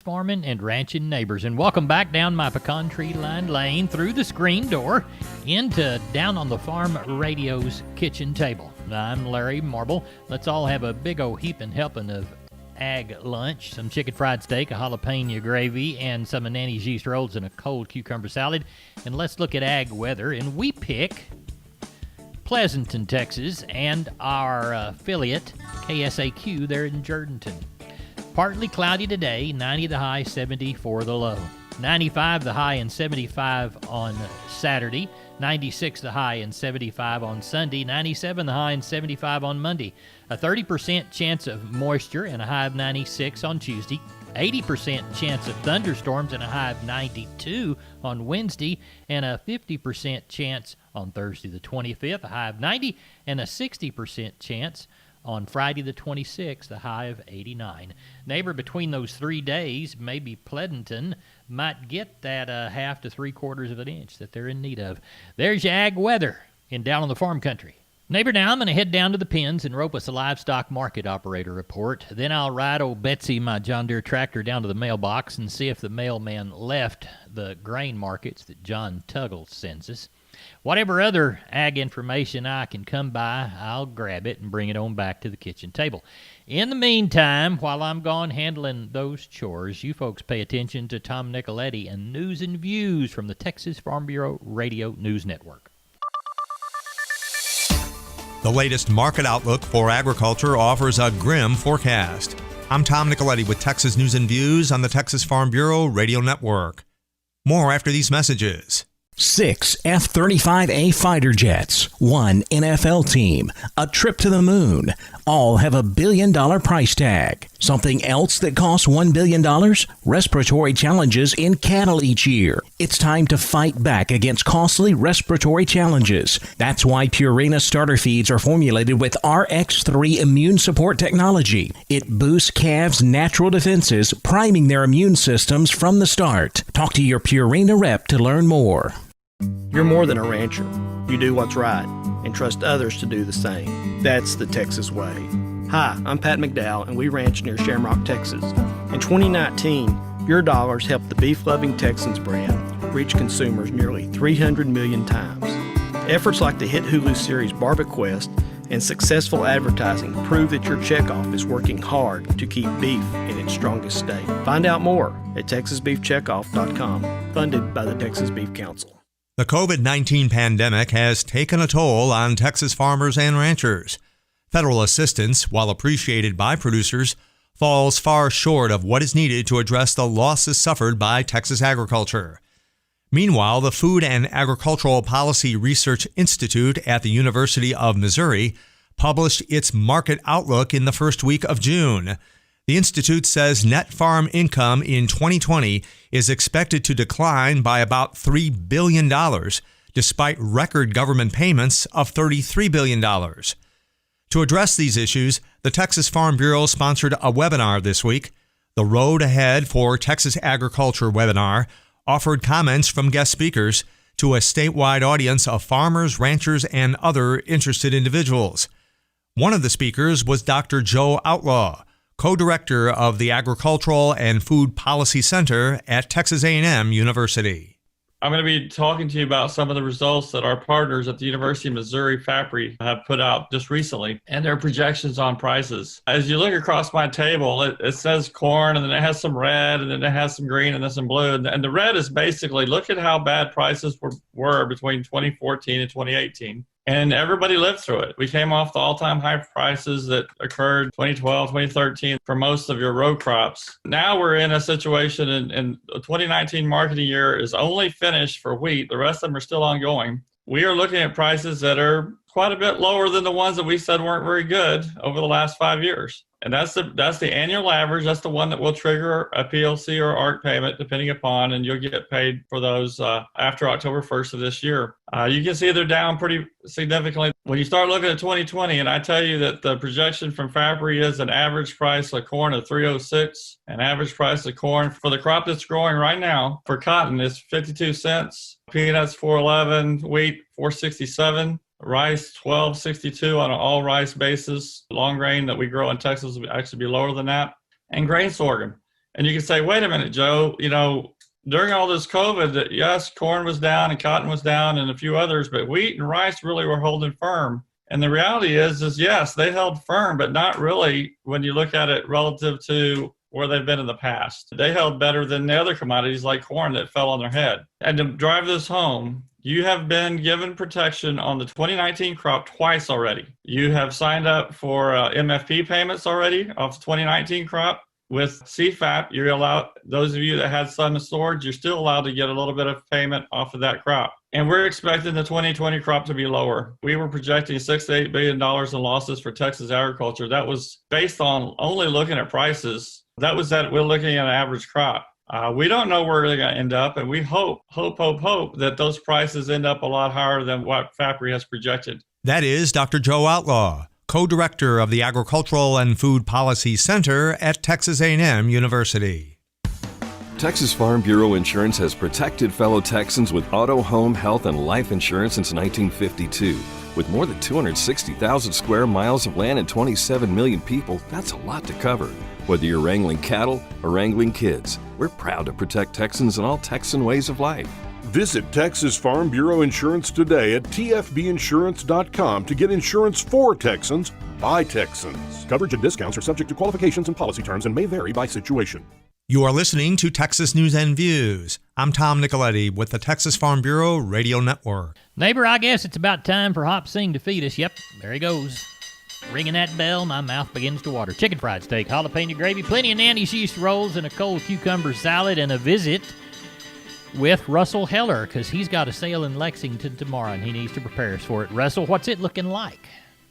Farming and ranching neighbors, and welcome back down my pecan tree lined lane through the screen door into Down on the Farm Radio's kitchen table. I'm Larry Marble. Let's all have a big old heaping helping of ag lunch, some chicken fried steak, a jalapeno gravy, and some of Nanny's yeast rolls and a cold cucumber salad. And let's look at ag weather, and we pick Pleasanton, Texas, and our affiliate KSAQ there in Jourdanton. Partly cloudy today, 90 the high, 74 the low. 95 the high and 75 on Saturday. 96 the high and 75 on Sunday. 97 the high and 75 on Monday. A 30% chance of moisture and a high of 96 on Tuesday. 80% chance of thunderstorms and a high of 92 on Wednesday. And a 50% chance on Thursday the 25th, a high of 90. And a 60% chance on Friday the 26th, a high of 89. Neighbor, between those 3 days, maybe Pleasanton might get that half to 3/4 of an inch that they're in need of. There's your ag weather in Down on the Farm Country. Neighbor, now I'm going to head down to the pens and rope us a livestock market operator report. Then I'll ride old Betsy, my John Deere tractor, down to the mailbox and see if the mailman left the grain markets that John Tuggle sends us. Whatever other ag information I can come by, I'll grab it and bring it on back to the kitchen table. In the meantime, while I'm gone handling those chores, you folks pay attention to Tom Nicoletti and News and Views from the Texas Farm Bureau Radio News Network. The latest market outlook for agriculture offers a grim forecast. I'm Tom Nicoletti with Texas News and Views on the Texas Farm Bureau Radio Network. More after these messages. 6 F-35A fighter jets, 1 NFL team, a trip to the moon, all have $1 billion price tag. Something else that costs $1 billion? Respiratory challenges in cattle each year. It's time to fight back against costly respiratory challenges. That's why Purina starter feeds are formulated with RX3 immune support technology. It boosts calves' natural defenses, priming their immune systems from the start. Talk to your Purina rep to learn more. You're more than a rancher. You do what's right and trust others to do the same. That's the Texas way. Hi, I'm Pat McDowell, and we ranch near Shamrock, Texas. In 2019, your dollars helped the beef-loving Texans brand reach consumers nearly 300 million times. Efforts like the hit Hulu series BarbieQuest and successful advertising prove that your checkoff is working hard to keep beef in its strongest state. Find out more at TexasBeefCheckoff.com, funded by the Texas Beef Council. The COVID-19 pandemic has taken a toll on Texas farmers and ranchers. Federal assistance, while appreciated by producers, falls far short of what is needed to address the losses suffered by Texas agriculture. Meanwhile, the Food and Agricultural Policy Research Institute at the University of Missouri published its market outlook in the first week of June. The Institute says net farm income in 2020 is expected to decline by about $3 billion, despite record government payments of $33 billion. To address these issues, the Texas Farm Bureau sponsored a webinar this week. The Road Ahead for Texas Agriculture webinar offered comments from guest speakers to a statewide audience of farmers, ranchers, and other interested individuals. One of the speakers was Dr. Joe Outlaw, co-director of the Agricultural and Food Policy Center at Texas A&M University. I'm going to be talking to you about some of the results that our partners at the University of Missouri FAPRI have put out just recently and their projections on prices. As you look across my table, it says corn, and then it has some red, and then it has some green, and then some blue. And the red is basically, look at how bad prices were between 2014 and 2018. And everybody lived through it. We came off the all-time high prices that occurred 2012, 2013 for most of your row crops. Now we're in a situation in the 2019 marketing year is only finished for wheat. The rest of them are still ongoing. We are looking at prices that are quite a bit lower than the ones that we said weren't very good over the last 5 years. And that's the annual average. That's the one that will trigger a PLC or ARC payment, depending upon, and you'll get paid for those after October 1st of this year. You can see they're down pretty significantly. When you start looking at 2020, and I tell you that the projection from FAPRI is an average price of corn of $3.06, an average price of corn for the crop that's growing right now for cotton is 52 cents, peanuts $4.11, wheat $4.67. Rice, $12.62 on an all rice basis. Long grain that we grow in Texas will actually be lower than that. And grain sorghum And you can say, wait a minute, Joe, during all this COVID, yes, corn was down and cotton was down and a few others, but wheat and rice really were holding firm. And the reality is yes, they held firm, but not really when you look at it relative to where they've been in the past. They held better than the other commodities like corn that fell on their head. And to drive this home, you have been given protection on the 2019 crop twice already. You have signed up for MFP payments already off the 2019 crop. With CFAP, you're allowed, those of you that had some in storage, you're still allowed to get a little bit of payment off of that crop. And we're expecting the 2020 crop to be lower. We were projecting $6 to $8 billion in losses for Texas agriculture. That was based on only looking at prices. That was that we're looking at an average crop. We don't know where they're going to end up, and we hope that those prices end up a lot higher than what FAPRI has projected. That is Dr. Joe Outlaw, co-director of the Agricultural and Food Policy Center at Texas A&M University. Texas Farm Bureau Insurance has protected fellow Texans with auto, home, health, and life insurance since 1952. With more than 260,000 square miles of land and 27 million people, that's a lot to cover. Whether you're wrangling cattle or wrangling kids, we're proud to protect Texans in all Texan ways of life. Visit Texas Farm Bureau Insurance today at tfbinsurance.com to get insurance for Texans by Texans. Coverage and discounts are subject to qualifications and policy terms and may vary by situation. You are listening to Texas News and Views. I'm Tom Nicoletti with the Texas Farm Bureau Radio Network. Neighbor, I guess it's about time for Hop Sing to feed us. Yep, there he goes. Ringing that bell, my mouth begins to water. Chicken fried steak, jalapeno gravy, plenty of Nanny's yeast rolls, and a cold cucumber salad, and a visit with Russell Heller, because he's got a sale in Lexington tomorrow, and he needs to prepare us for it. Russell, what's it looking like?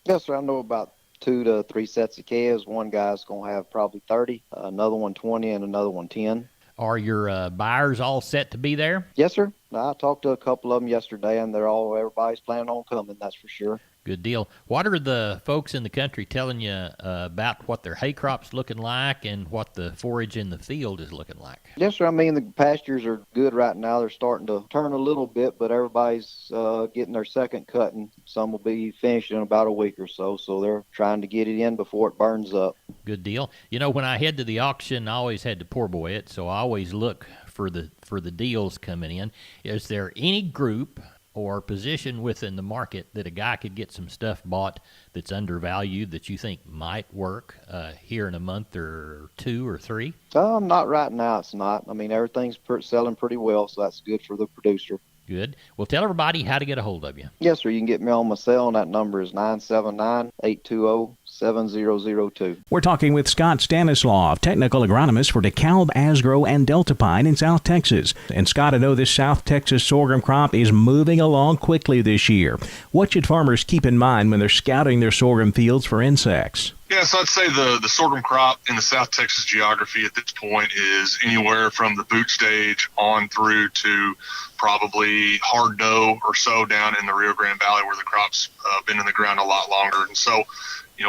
Yes, sir. I know about 2 to 3 sets of calves. One guy's going to have probably 30, another one 20, and another one 10. Are your buyers all set to be there? Yes, sir. I talked to a couple of them yesterday, and everybody's planning on coming, that's for sure. Good deal. What are the folks in the country telling you about what their hay crop's looking like and what the forage in the field is looking like? Yes, sir. I mean, the pastures are good right now. They're starting to turn a little bit, but everybody's getting their second cutting. Some will be finished in about a week or so, so they're trying to get it in before it burns up. Good deal. When I head to the auction, I always had to poor boy it, so I always look for the deals coming in. Is there any group or position within the market that a guy could get some stuff bought that's undervalued that you think might work here in a month or 2 or 3? Not right now, it's not. I mean, everything's selling pretty well, so that's good for the producer. Good. Well, tell everybody how to get a hold of you. Yes, sir. You can get me on my cell, and that number is 979-820-7002. We're talking with Scott Stanislaw, technical agronomist for DeKalb, Asgrow, and Delta Pine in South Texas. And Scott, I know this South Texas sorghum crop is moving along quickly this year. What should farmers keep in mind when they're scouting their sorghum fields for insects? Yeah, so I'd say the sorghum crop in the South Texas geography at this point is anywhere from the boot stage on through to probably hard dough or so down in the Rio Grande Valley where the crop's been in the ground a lot longer. And so,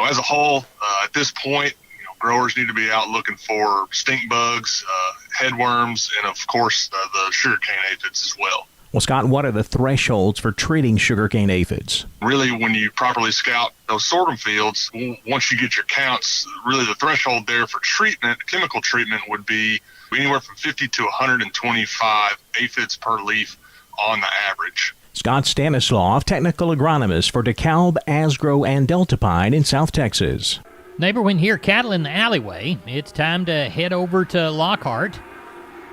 as a whole, at this point, growers need to be out looking for stink bugs, headworms, and of course the sugarcane aphids as well. Well, Scott, what are the thresholds for treating sugarcane aphids? Really, when you properly scout those sorghum fields, once you get your counts, really the threshold there for treatment, chemical treatment, would be anywhere from 50 to 125 aphids per leaf on the average. Scott Stanislaw, technical agronomist for DeKalb, Asgrow, and Delta Pine in South Texas. Neighbor, when you hear cattle in the alleyway, it's time to head over to Lockhart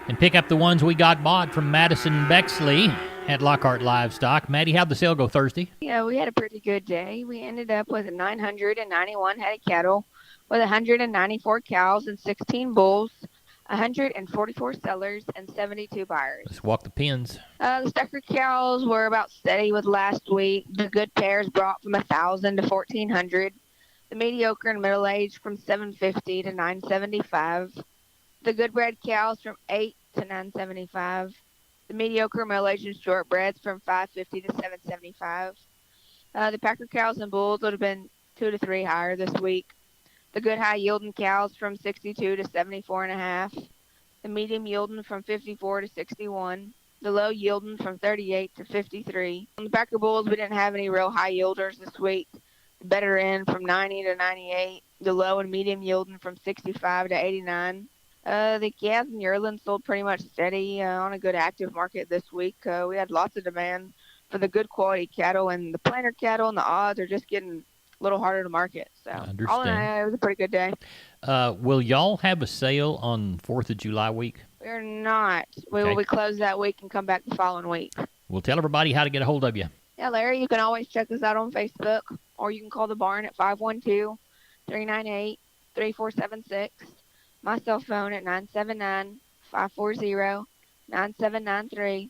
and pick up the ones we got bought from Madison Bexley at Lockhart Livestock. Maddie, how'd the sale go Thursday? Yeah, we had a pretty good day. We ended up with 991 head of cattle with 194 cows and 16 bulls, 144 sellers, and 72 buyers. Let's walk the pens. The sucker cows were about steady with last week. The good pairs brought from 1,000 to 1,400. The mediocre and middle-aged from 750 to 975. The good bred cows from 8 to 975. The mediocre, middle-aged, and shortbreds from 550 to 775. The packer cows and bulls would have been 2 to 3 higher this week. The good high-yielding cows from 62 to 74.5. The medium-yielding from 54 to 61. The low-yielding from 38 to 53. On the packer bulls, we didn't have any real high-yielders this week. The better end from 90 to 98. The low and medium-yielding from 65 to 89. The calves and yearlings sold pretty much steady on a good active market this week. We had lots of demand for the good quality cattle, and the planter cattle and the odds are just getting a little harder to market. So all in all, it was a pretty good day. Will y'all have a sale on 4th of July week? We're not. We will be closed that week and come back the following week. Well, tell everybody how to get a hold of you. Yeah, Larry, you can always check us out on Facebook, or you can call the barn at 512-398-3476. My cell phone at 979-540-9793.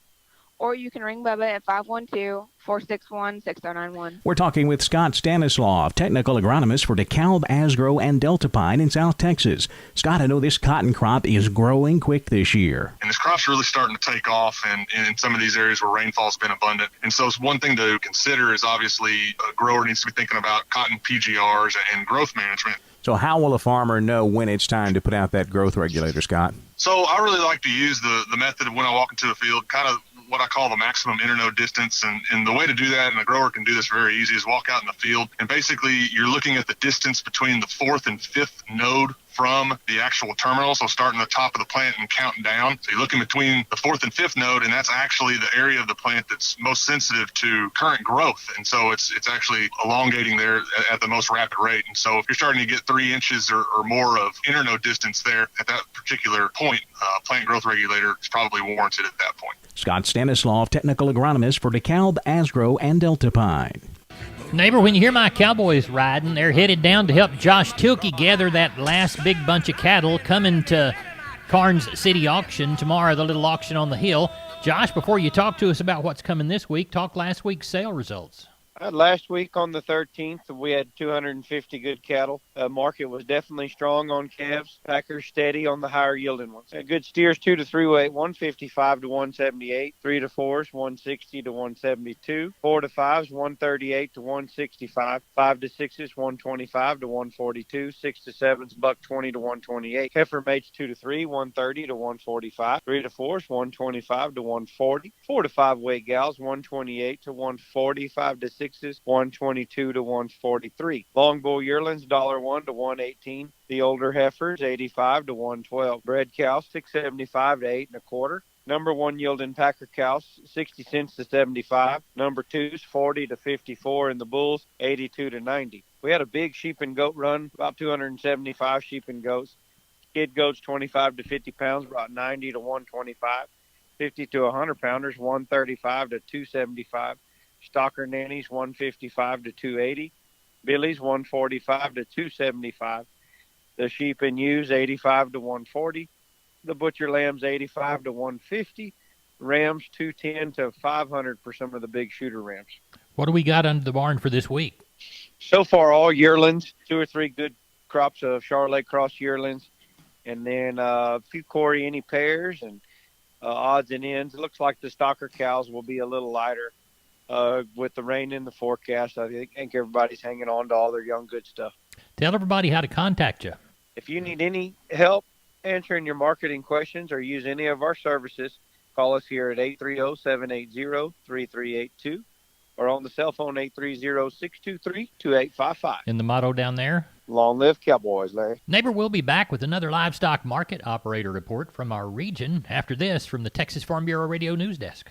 Or you can ring Bubba at 512-461-6091. We're talking with Scott Stanislav, technical agronomist for DeKalb, Asgrow, and Delta Pine in South Texas. Scott, I know this cotton crop is growing quick this year. And this crop's really starting to take off in some of these areas where rainfall's been abundant. And so it's one thing to consider is obviously a grower needs to be thinking about cotton PGRs and growth management. So how will a farmer know when it's time to put out that growth regulator, Scott? So I really like to use the method of when I walk into a field, kind of what I call the maximum internode distance. And the way to do that, and a grower can do this very easy, is walk out in the field. And basically, you're looking at the distance between the 4th and 5th node from the actual terminal. So starting at the top of the plant and counting down. So you're looking between the 4th and 5th node, and that's actually the area of the plant that's most sensitive to current growth. And so it's actually elongating there at the most rapid rate. And so if you're starting to get 3 inches or more of internode distance there at that particular point, plant growth regulator is probably warranted at that point. Scott Stanislav, technical agronomist for DeKalb, Asgrow, and Delta Pine. Neighbor, when you hear my Cowboys riding, they're headed down to help Josh Tilkey gather that last big bunch of cattle coming to Karnes City Auction tomorrow, the little auction on the hill. Josh, before you talk to us about what's coming this week, talk last week's sale results. Last week on the 13th, we had 250 good cattle. Market was definitely strong on calves. Packers steady on the higher yielding ones. Good steers 2 to 3 weight, 155 to 178. 3 to 4s, 160 to 172. 4 to 5s, 138 to 165. 5 to 6s, 125 to 142. 6 to 7s, $120 to 128. Heifer mates 2 to 3, 130 to 145. 3 to 4s, 125 to 140. 4 to 5 weight gals, 128 to 140. 5 to 6, 122 to 143. Long bull yearlings $1 to 118. The older heifers 85 to 112. Bred cows 675 to 8 1/4. Number 1 yielding packer cows 60 cents to 75. Number 2s 40 to 54, and the bulls 82 to 90. We had a big sheep and goat run, about 275 sheep and goats. Kid goats 25 to 50 pounds brought 90 to 125. 50 to 100 pounders 135 to 275. Stocker nannies 155 to 280. Billies 145 to 275. The sheep and ewes 85 to 140. The butcher lambs 85 to 150. Rams 210 to 500 for some of the big shooter rams. What do we got under the barn for this week? So far, all yearlings, 2 or 3 good crops of Charolais Cross yearlings, and then a few Corey pairs and odds and ends. It looks like the stocker cows will be a little lighter. With the rain in the forecast, I think everybody's hanging on to all their young good stuff. Tell everybody how to contact you. If you need any help answering your marketing questions or use any of our services, call us here at 830-780-3382 or on the cell phone 830-623-2855. And the motto down there? Long live Cowboys, Larry. Neighbor, we'll be back with another livestock market operator report from our region after this from the Texas Farm Bureau Radio News Desk.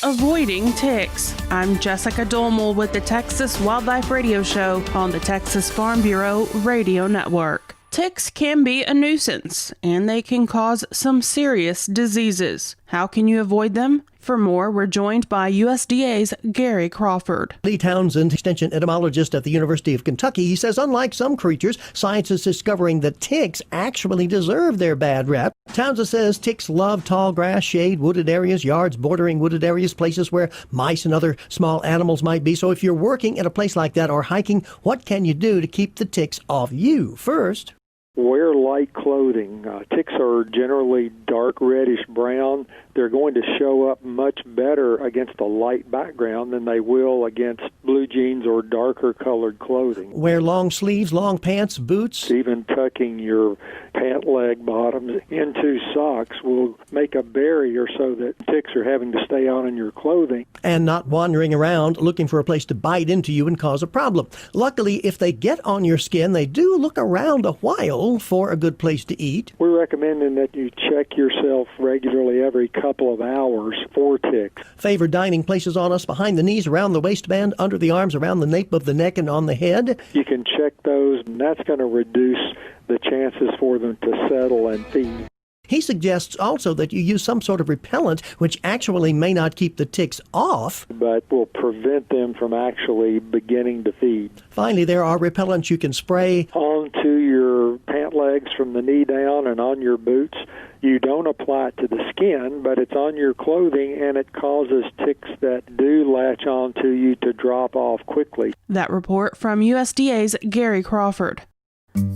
Avoiding ticks. I'm Jessica Dolmel with the Texas Wildlife Radio Show on the Texas Farm Bureau Radio Network. Ticks can be a nuisance, and they can cause some serious diseases. How can you avoid them? For more, we're joined by USDA's Gary Crawford. Lee Townsend, extension entomologist at the University of Kentucky, he says unlike some creatures, science is discovering that ticks actually deserve their bad rap. Townsend says ticks love tall grass, shade, wooded areas, yards bordering wooded areas, places where mice and other small animals might be. So if you're working at a place like that or hiking, what can you do to keep the ticks off you? First, wear light clothing. Ticks are generally dark reddish brown. They're going to show up much better against a light background than they will against blue jeans or darker colored clothing. Wear long sleeves, long pants, boots. Even tucking your pant leg bottoms into socks will make a barrier so that ticks are having to stay on in your clothing. And not wandering around looking for a place to bite into you and cause a problem. Luckily, if they get on your skin, they do look around a while Marble for a good place to eat. We're recommending that you check yourself regularly every couple of hours for ticks. Favored dining places on us: behind the knees, around the waistband, under the arms, around the nape of the neck, and on the head. You can check those, and that's going to reduce the chances for them to settle and feed. He suggests also that you use some sort of repellent, which actually may not keep the ticks off, but will prevent them from actually beginning to feed. Finally, there are repellents you can spray onto your pant legs from the knee down and on your boots. You don't apply it to the skin, but it's on your clothing, and it causes ticks that do latch onto you to drop off quickly. That report from USDA's Gary Crawford.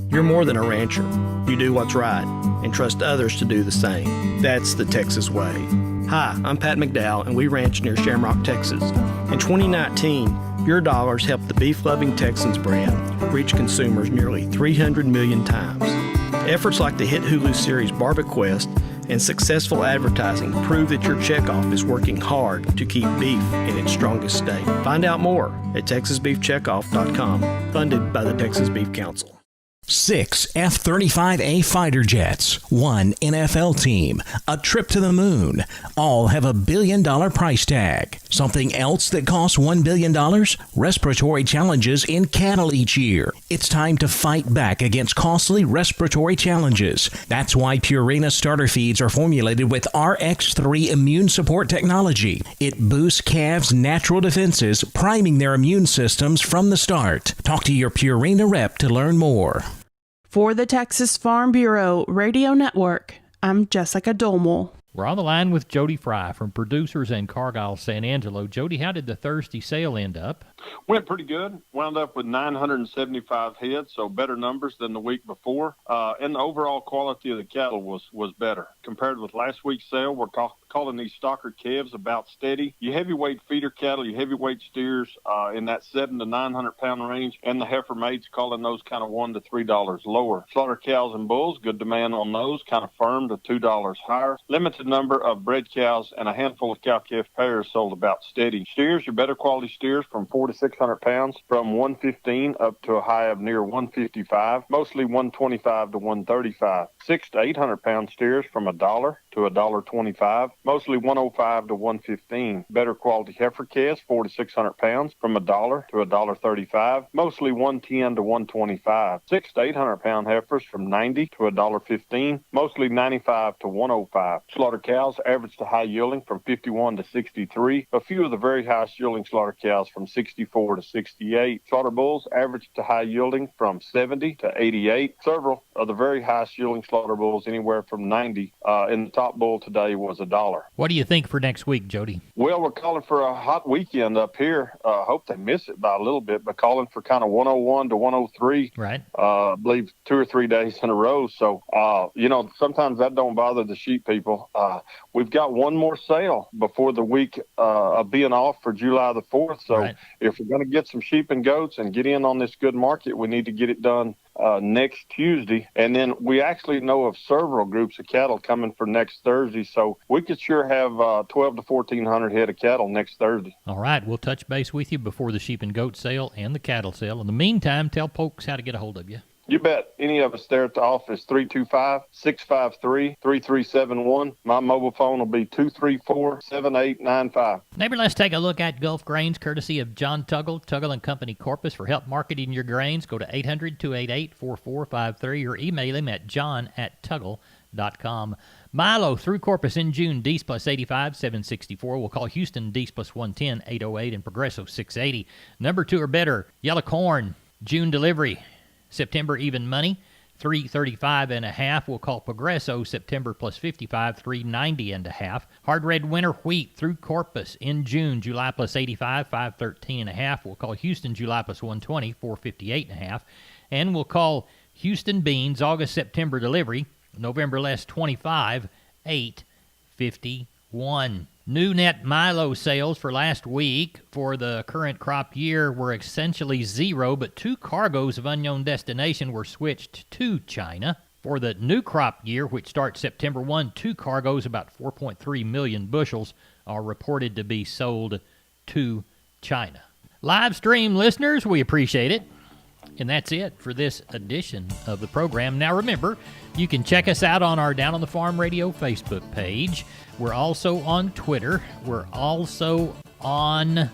You're more than a rancher. You do what's right and trust others to do the same. That's the Texas way. Hi, I'm Pat McDowell, and we ranch near Shamrock, Texas. In 2019, your dollars helped the beef-loving Texans brand reach consumers nearly 300 million times. Efforts like the hit Hulu series BarbieQuest and successful advertising prove that your checkoff is working hard to keep beef in its strongest state. Find out more at TexasBeefCheckoff.com, funded by the Texas Beef Council. 6 F-35A fighter jets, 1 NFL team, a trip to the moon, all have $1 billion price tag. Something else that costs $1 billion? Respiratory challenges in cattle each year. It's time to fight back against costly respiratory challenges. That's why Purina starter feeds are formulated with RX3 immune support technology. It boosts calves' natural defenses, priming their immune systems from the start. Talk to your Purina rep to learn more. For the Texas Farm Bureau Radio Network, I'm Jessica Dolmel. We're on the line with Jody Fry from Producers in Cargyle, San Angelo. Jody, how did the Thursday sale end up? Went pretty good. Wound up with 975 heads, so better numbers than the week before. And the overall quality of the cattle was better. Compared with last week's sale, we're calling these stocker calves about steady. Your heavyweight feeder cattle, your heavyweight steers in that 700 to 900 pound range, and the heifer mates calling those kind of $1 to $3 lower. Slaughter cows and bulls, good demand on those, kind of firm to $2 higher. Limited number of bred cows and a handful of cow-calf pairs sold about steady. Steers, your better quality steers from 4 to 600 pounds, from 115 up to a high of near 155, mostly 125 to 135. 6 to 800 pound steers from $1 to $1.25, mostly 105 to 115. Better quality heifer calves, 4 to 600 pounds, from $1 to $1.35, mostly 110 to 125. 6 to 800 pound heifers from $90 to $1.15, mostly 95 to 105. Slaughter cows, average to high yielding from 51 to 63. A few of the very highest yielding slaughter cows from 64 to 68. Slaughter bulls, average to high yielding from 70 to 88. Several of the very highest yielding slaughter bulls, anywhere from 90. In the top bull today was $1. What do you think for next week, Jody? Well, we're calling for a hot weekend up here. Hope they miss it by a little bit, but calling for kind of 101 to 103. Right. I believe 2 or 3 days in a row. So, sometimes that don't bother the sheep people. We've got one more sale before the week of being off for July the 4th. So if we're going to get some sheep and goats and get in on this good market, we need to get it done next Tuesday. And then we actually know of several groups of cattle coming for next Thursday. So we could sure have 12 to 1,400 head of cattle next Thursday. All right. We'll touch base with you before the sheep and goat sale and the cattle sale. In the meantime, tell folks how to get a hold of you. You bet. Any of us there at the office, 325-653-3371. My mobile phone will be 234-7895. Neighbor, let's take a look at Gulf Grains, courtesy of John Tuggle, Tuggle & Company Corpus. For help marketing your grains, go to 800-288-4453 or email him at john@tuggle.com. Milo through Corpus in June, Dees plus 85, 764. We'll call Houston Dees plus 110, 808, and Progresso 680. Number 2 or better, yellow corn, June delivery. September even money, 335 and a half. We'll call Progresso September plus 55, 390 and a half. Hard red winter wheat through Corpus in June, July plus 85, 513 and a half. We'll call Houston July plus 120, 458 and a half. And we'll call Houston beans August September delivery, November less 25, 851. New net Milo sales for last week for the current crop year were essentially zero, but 2 cargoes of unknown destination were switched to China. For the new crop year, which starts September 1, 2 cargoes, about 4.3 million bushels, are reported to be sold to China. Live stream listeners, we appreciate it. And that's it for this edition of the program. Now, remember, you can check us out on our Down on the Farm Radio Facebook page. We're also on Twitter. We're also on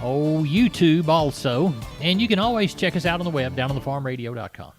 YouTube also. And you can always check us out on the web, downonthefarmradio.com.